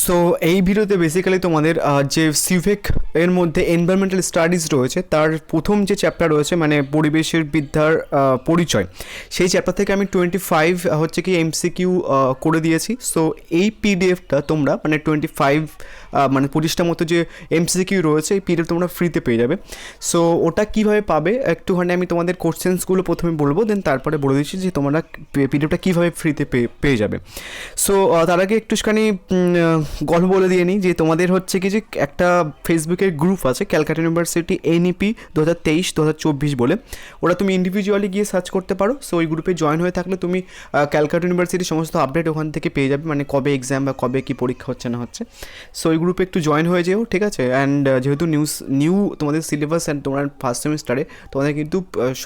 So এই ভিডিওতে basically তোমাদের যে সিভিক এর মধ্যে এনভায়রনমেন্টাল স্টাডিজ রয়েছে তার প্রথম যে চ্যাপ্টার রয়েছে মানে পরিবেশের বিদ্যার পরিচয়, সেই চ্যাপ্টার থেকে আমি 25 হচ্ছে কি এমসিকিউ করে দিয়েছি। সো এই পিডিএফটা তোমরা মানে 25 মানে 25টা মতো যে এমসিকিউ রয়েছে এই পিডিএফ তোমরা ফ্রিতে পেয়ে যাবে। সো ওটা কীভাবে পাবে একটুখানি আমি তোমাদের কোশ্চেন্সগুলো প্রথমে বলবো, দেন তারপরে বলে দিচ্ছি যে তোমরা পিডিএফটা কীভাবে ফ্রিতে পেয়ে যাবে। সো তার আগে একটুখানি গল্প বলে দিয়ে নিই যে তোমাদের হচ্ছে কি যে একটা ফেসবুকের গ্রুপ আছে ক্যালকাটা ইউনিভার্সিটি এনইপি 2023-2024 বলে, ওরা তুমি ইন্ডিভিজুয়ালি গিয়ে সার্চ করতে পারো। সো ওই গ্রুপে জয়েন হয়ে থাকলে তুমি ক্যালকাটা ইউনিভার্সিটির সমস্ত আপডেট ওখান থেকে পেয়ে যাবে, মানে কবে এক্সাম বা কবে কী পরীক্ষা হচ্ছে না হচ্ছে। সো ওই গ্রুপে একটু জয়েন হয়ে যেও, ঠিক আছে। অ্যান্ড যেহেতু নিউ তোমাদের সিলেবাস অ্যান্ড তোমার ফার্স্ট সেমিস্টারে তোমাদের কিন্তু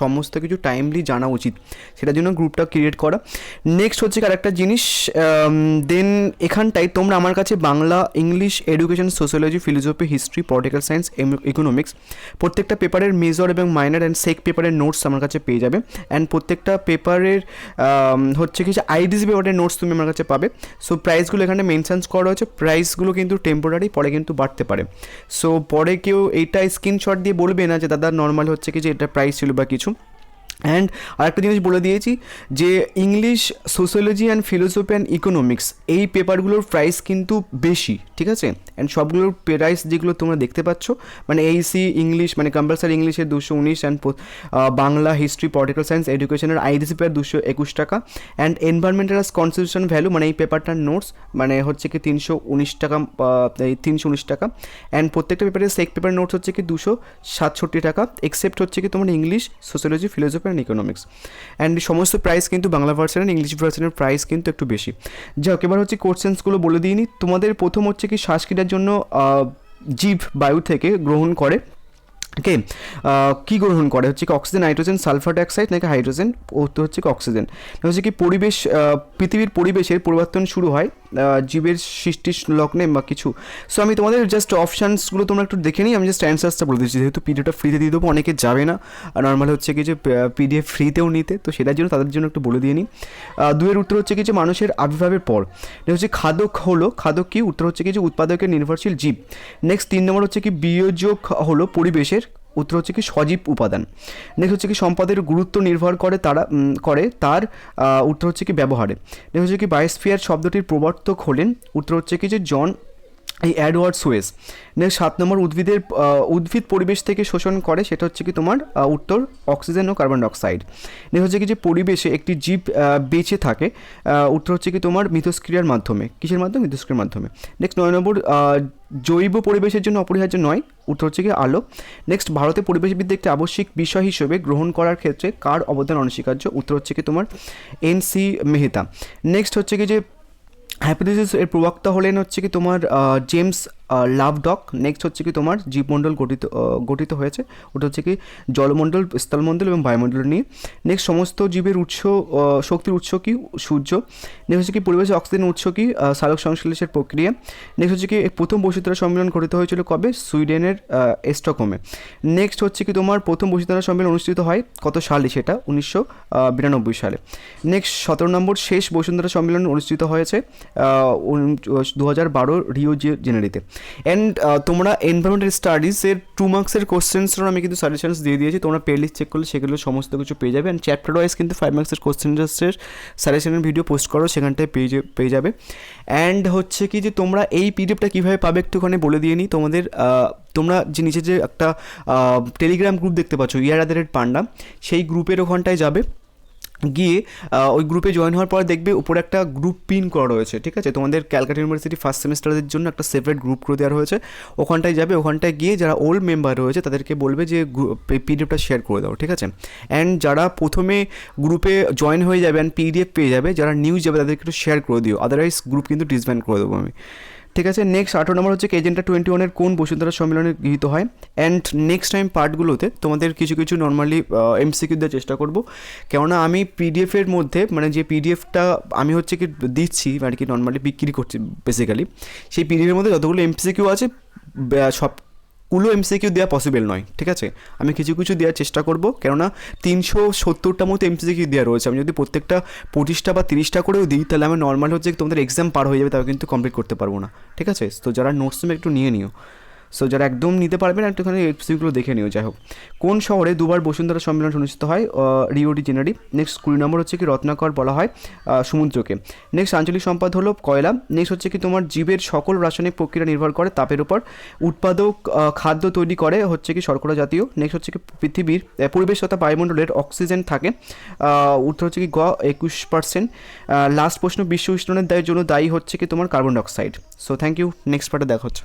সমস্ত কিছু টাইমলি জানা উচিত, সেটার জন্য গ্রুপটা ক্রিয়েট করা। নেক্সট হচ্ছে আরেকটা জিনিস, দেন এখানটায় তোমরা আমার কাছে Bangla, English, education, sociology, philosophy, history, political science, economics প্রত্যেকটা পেপারের মেজর এবং মাইনর অ্যান্ড সেক পেপারের নোটস আমার কাছে পেয়ে যাবে। অ্যান্ড প্রত্যেকটা পেপারের হচ্ছে কি যে আইডিসি পেপারের নোটস তুমি আমার কাছে পাবে। সো প্রাইসগুলো এখানে মেনশনস করা হয়েছে, প্রাইসগুলো কিন্তু টেম্পোরারি, পরে কিন্তু বাড়তে পারে। সো পরে কেউ এইটা স্ক্রিনশট দিয়ে বলবে না যে দাদা নর্মাল হচ্ছে কি যে এটা প্রাইস ছিল বা কিছু। অ্যান্ড আরেকটা জিনিস বলে দিয়েছি যে English, sociology and philosophy and economics এই পেপারগুলোর প্রাইস কিন্তু বেশি, ঠিক আছে। অ্যান্ড সবগুলোর প্রাইস যেগুলো তোমরা দেখতে পাচ্ছ মানে এইসি ইংলিশ মানে কম্পালসারি ইংলিশের 219, and Bangla, history, political science, এডুকেশনের আইডিসি পেপার 221 টাকা। অ্যান্ড এনভায়রনমেন্টাল কনস্টিটিউশন ভ্যালু মানে এই পেপারটার নোটস মানে হচ্ছে কি 319 টাকা, 319 টাকা। অ্যান্ড প্রত্যেকটা পেপারের সেক পেপার নোটস হচ্ছে কি 267 টাকা, এক্সেপ্ট হচ্ছে কি তোমার English, sociology, philosophy and economics. And সমস্ত প্রাইস কিন্তু বাংলা ভার্সন অ্যান্ড ইংলিশ ভার্সনের প্রাইস কিন্তু একটু বেশি। যাই হোক, এবার হচ্ছে কোশ্চেন্সগুলো বলে দিইনি তোমাদের। প্রথম হচ্ছে কি শ্বাসক্রিয়ার জন্য জীব বায়ু থেকে গ্রহণ করে ওকে, কী গ্রহণ করে হচ্ছে কি অক্সিজেন, নাইট্রোজেন, সালফার ডাইঅক্সাইড নাকি হাইড্রোজেন, ও তো হচ্ছে কি অক্সিজেন। হচ্ছে কি পরিবেশ, পৃথিবীর পরিবেশের পরিবর্তন শুরু হয় জীবের সৃষ্টির লগ্নে বা কিছু। সো আমি তোমাদের জাস্ট অপশানসগুলো তোমরা একটু দেখে নিই, আমি জাস্ট অ্যান্সার্সটা বলে দিচ্ছি, যেহেতু পিডিএফটা ফ্রিতে দিয়ে দেবো, অনেকে যাবে না নর্মাল হচ্ছে কি যে পিডিএফ ফ্রিতেও নিতে, তো সেটার জন্য তাদের জন্য একটু বলে দিয়ে নিই। দুয়ের উত্তর হচ্ছে কি যে মানুষের আবির্ভাবের পর। হচ্ছে খাদক হলো, খাদক কি উত্তর হচ্ছে কি যে উৎপাদকের নির্ভরশীল জীব। নেক্সট 3 নম্বর হচ্ছে কি বিয়োজক হলো পরিবেশের, উত্তর হচ্ছে কি সজীব উপাদান। নেক্সট হচ্ছে কি সম্পদের গুরুত্ব নির্ভর করে তার উত্তর হচ্ছে কি ব্যবহারে। নেক্সট হচ্ছে কি বায়োস্ফিয়ার শব্দটির প্রবর্তক হলেন, উত্তর হচ্ছে কি যে জন এডওয়ার্ড সুয়েজ। নেক্সট 7 নম্বর উদ্ভিদ পরিবেশ থেকে শোষণ করে, সেটা হচ্ছে কি তোমার উত্তর অক্সিজেন ও কার্বন ডাইঅক্সাইড। নেক্সট হচ্ছে কি যে পরিবেশে একটি জীব বেঁচে থাকে, উত্তর হচ্ছে কি তোমার মিথস্ক্রিয়ার মাধ্যমে। কিসের মাধ্যমে? মিথস্ক্রিয়ার মাধ্যমে। নেক্সট 9 নম্বর জৈব পরিবেশের জন্য অপরিহার্য নয়, উত্তর হচ্ছে কি আলো। নেক্সট ভারতে পরিবেশবিদ্যা একটি আবশ্যিক বিষয় হিসেবে গ্রহণ করার ক্ষেত্রে কার অবদান অনস্বীকার্য, উত্তর হচ্ছে কি তোমার এন.সি. মেহতা। নেক্সট হচ্ছে কি যে হাইপোথিসিস এর প্রবক্তা হলেন হচ্ছে কি তোমার জেমস লাভডক। নেক্সট হচ্ছে কি তোমার জীবমণ্ডল গঠিত হয়েছে, ওটা হচ্ছে কি জলমণ্ডল, স্থলমণ্ডল এবং বায়ুমণ্ডল নিয়ে। নেক্সট সমস্ত জীবের শক্তির উৎস কি? সূর্য। নেক্সট হচ্ছে কি পরিবেশে অক্সিজেন উৎস কি? সালোক সংশ্লেষের প্রক্রিয়া। নেক্সট হচ্ছে কি প্রথম বসুন্ধরা সম্মেলন গঠিত হয়েছিল কবে? সুইডেনের স্টকহোমে। নেক্সট হচ্ছে কি তোমার প্রথম বসুন্ধরা সম্মেলন অনুষ্ঠিত হয় কত সালে? সেটা 1992 সালে। নেক্সট 17 নম্বর শেষ বসুন্ধরা সম্মেলন অনুষ্ঠিত হয়েছে 2012 রিও জেনেরিতে। অ্যান্ড তোমরা এনভায়রনমেন্টাল স্টাডিজের 2 মার্কসের কোশ্চেন্সের আমি কিন্তু সাজেশনস দিয়ে দিয়েছি, তোমরা প্লে লিস্ট চেক করলে সেগুলো সমস্ত কিছু পেয়ে যাবে। অ্যান্ড চ্যাপ্টার ওয়াইজ কিন্তু 5 মার্কসের কোশ্চেন্সের সাজেশনের ভিডিও পোস্ট করো, সেখানটায় পেয়ে যাবে। অ্যান্ড হচ্ছে কি যে তোমরা এই পিডিএফটা কীভাবে পাবে একটুখানি বলে দিয়ে নিই তোমাদের। তোমরা যে নিচে যে একটা টেলিগ্রাম গ্রুপ দেখতে পাচ্ছ @পান্ডা, সেই গ্রুপের ওখানটায় যাবে, গিয়ে ওই গ্রুপে জয়েন হওয়ার পর দেখবে উপরে একটা গ্রুপ পিন করা রয়েছে, ঠিক আছে। তোমাদের ক্যালকাটা ইউনিভার্সিটি ফার্স্ট সেমিস্টারদের জন্য একটা সেপারেট গ্রুপ করে দেওয়া হয়েছে, ওখানটায় যাবে, ওখানটায় গিয়ে যারা ওল্ড মেম্বার রয়েছে তাদেরকে বলবে যে পিডিএফটা শেয়ার করে দাও, ঠিক আছে। অ্যান্ড যারা প্রথমে গ্রুপে জয়েন হয়ে যাবে অ্যান্ড পিডিএফ পেয়ে যাবে, যারা নিউজ যাবে তাদেরকে একটু শেয়ার করে দিও, আদারওয়াইজ গ্রুপ কিন্তু ডিসব্যান্ড করে দেবো আমি, ঠিক আছে। নেক্সট 18 নম্বর হচ্ছে এজেন্ডা 21 কোন বসুন্ধরা সম্মেলনে গৃহীত হয়। অ্যান্ড নেক্সট টাইম পার্টগুলোতে তোমাদের কিছু নর্মালি এমসিকিউ দেওয়ার চেষ্টা করবো, কেননা আমি পিডিএফের মধ্যে মানে যে পিডিএফটা আমি হচ্ছে কি দিচ্ছি মানে কি নর্মালি বিক্রি করছি বেসিক্যালি, সেই পিডিএফের মধ্যে যতগুলো এমসিকিউ আছে সব সবগুলো এমসিকিউ দেওয়া পসিবল নয়, ঠিক আছে? আমি কিছু কিছু দেওয়ার চেষ্টা করব, কেননা 370টার মতো এমসিকিউ দেওয়া রয়েছে। আমি যদি প্রত্যেকটা 25টা বা 30টা করেও দিই, তাহলে আমার নর্মাল হচ্ছে তোমাদের এক্সাম পার হয়ে যাবে, তাও কিন্তু কমপ্লিট করতে পারবো না, ঠিক আছে? তো যারা নোটস তুমি একটু নিয়ে নিও, সো যারা একদম নিতে পারবে না একটুখানি এমসিকিউগুলো দেখে নিও। যাই হোক, কোন শহরে দুবার বসুন্ধরা সম্মেলন অনুষ্ঠিত হয়? Rio de Janeiro. নেক্সট 20 নম্বর হচ্ছে কি রত্নাকর বলা হয় সমুদ্রকে। নেক্সট আঞ্চলিক সম্পদ হলো কয়লা। নেক্সট হচ্ছে কি তোমার জীবের সকল রাসায়নিক প্রক্রিয়া নির্ভর করে তাপের উপর। উৎপাদক খাদ্য তৈরি করে হচ্ছে কি শর্করা জাতীয়। নেক্সট হচ্ছে কি পৃথিবীর পরিবেশ তথা বায়ুমণ্ডলের অক্সিজেন থাকে, উত্তর হচ্ছে কি 21%। লাস্ট প্রশ্ন, বিশ্ব উষ্ণায়নের জন্য দায়ী হচ্ছে কি তোমার carbon dioxide. So thank you, next পার্টে দেখা হচ্ছে।